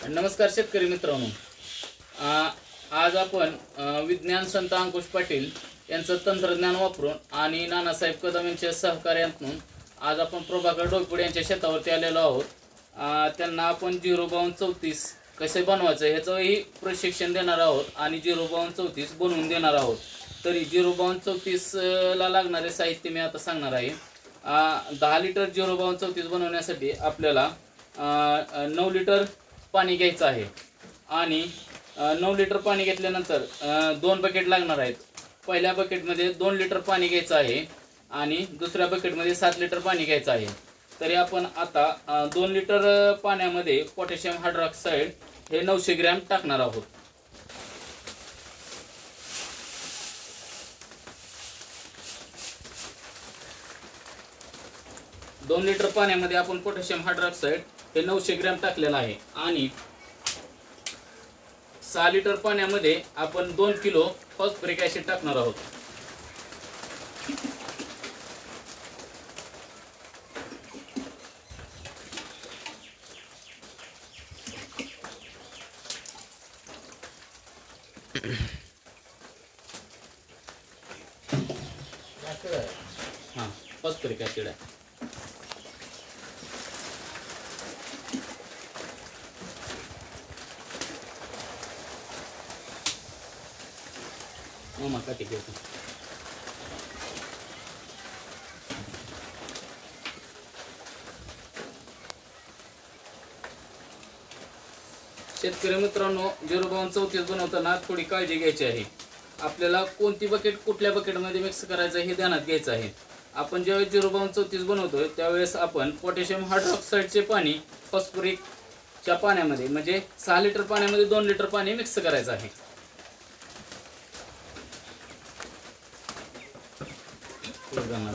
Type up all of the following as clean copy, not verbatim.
नमस्कार शेतकरी मित्रांनो, आज आपण विज्ञान संत अंकुश पाटील यांचं तंत्रज्ञान वापरून आणि नानासाहेब कदम यांच्या सहकार्यातून आज आपण प्रभाकर डोईफोडे यांच्या शेतावरती आलेलो आहोत। त्यांना आपण 05234 कसे बनवायचं ह्याचंही प्रशिक्षण देणार आहोत आणि 05234 बनवून देणार आहोत। तरी 05234 ला लागणारे साहित्य मी आता सांगणार आहे। 10 लिटर 05234 बनवण्यासाठी आपल्याला 9 लिटर पाणी घ्यायचं आहे आणि 9 लिटर पाणी घेतल्यानंतर 2 बकेट लागणार आहेत। पहिल्या बकेटमध्ये 2 लिटर पाणी घ्यायचं आहे आणि दुसऱ्या बकेटमध्ये 7 लिटर पाणी घ्यायचं आहे। तरी आपण आता 2 लिटर पाण्यामध्ये पोटॅशियम हायड्रॉक्साईड हे 900 ग्रॅम टाकणार आहोत। दोन लिटर पाण्यामध्ये आपण पोटॅशियम हायड्रॉक्साईड हे 900 ग्रॅम टाकलेलं आहे आणि 6 लिटर पाण्यामध्ये आपण 2 किलो फॉस्फरिक ऍसिड टाकणार आहोत। हाँ, फॉस्फरिक ऍसिड आहे। मामा काटी घेतो। शेतकरी मित्रांनो, 05234 बनवताना थोडी काळजी घ्यायची आहे। आपल्याला कोणती बकेट कुठल्या बकेटमध्ये मिक्स करायचं हे ध्यानात घ्यायचं आहे। आपण ज्यावेळेस 05234 बनवतोय त्यावेळेस आपण पोटॅशियम हायड्रॉक्साईडचे पाणी फॉस्फरिकच्या पाण्यामध्ये म्हणजे 6 लिटर पाण्यामध्ये 2 लिटर पाणी मिक्स करायचं आहे। हॅलो हां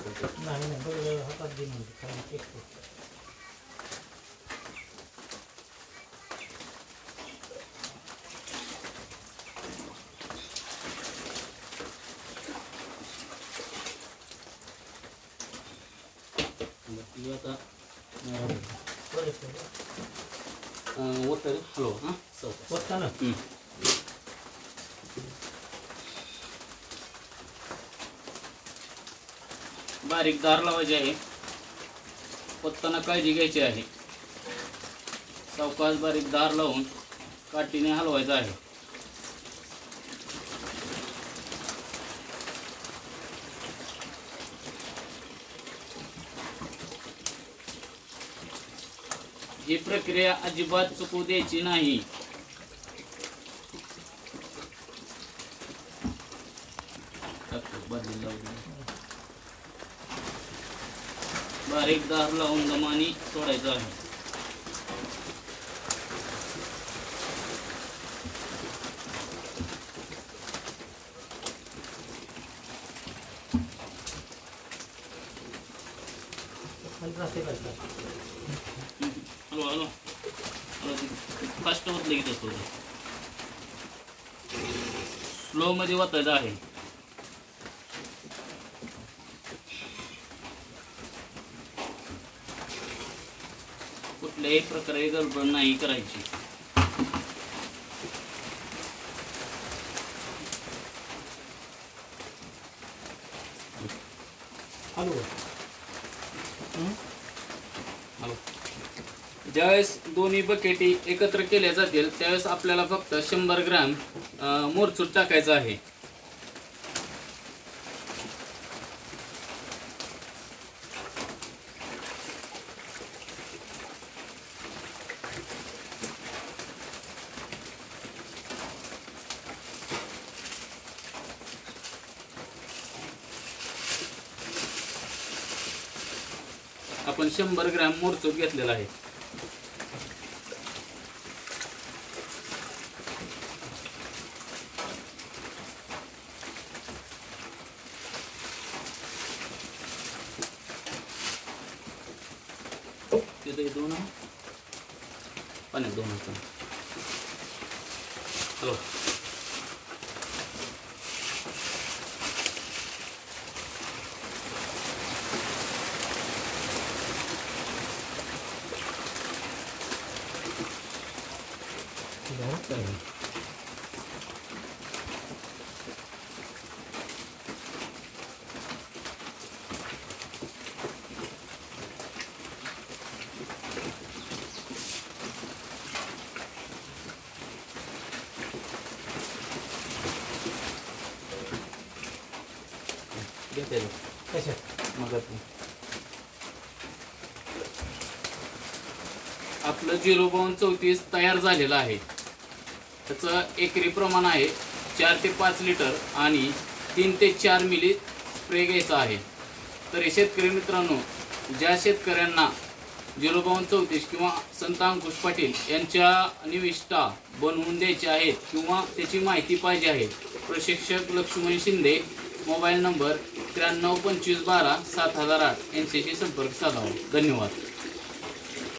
बारीक धार लावायची आहे। पत्ताना काळजी घ्यायची आहे। सावकाश बारीक धार लावून काठीने हलवायचं आहे। ही प्रक्रिया अजिबात चुकू द्यायची नाही। बारीक धार लावून दमाने सोडायचं आहे। हॅलो हॅलो फास्ट होत लगेच असतो, स्लो मध्ये वाचायचं आहे। कुठल्याही प्रकारे गडबड नाही करायची। हॅलो हॅलो ज्यावेळेस दोन्ही बकेटी एकत्र केल्या जातील त्यावेळेस आपल्याला फक्त 100 ग्रॅम मोरचूट टाकायचं आहे। आपण 100 ग्रॅम मोरचूट घेतलेला आहे। तिथे 2 पाण्यात 2 हॅलो आपलं 05234 तयार झालेलं आहे. त्याचं एकरी प्रमाण आहे 4 ते 5 लिटर आणि 3 ते 4 मिली स्प्रे घ्यायचा आहे. तर हे शेतकरी मित्रांनो, ज्या शेतकऱ्यांना 05234 किंवा संत अंकुश पाटील यांच्या निविष्ठा बनवून द्यायचे आहेत किंवा त्याची माहिती पाहिजे आहे, प्रशिक्षक लक्ष्मण शिंदे, मोबाईल नंबर 93 25 12 7008 यांच्याशी संपर्क साधावा. धन्यवाद.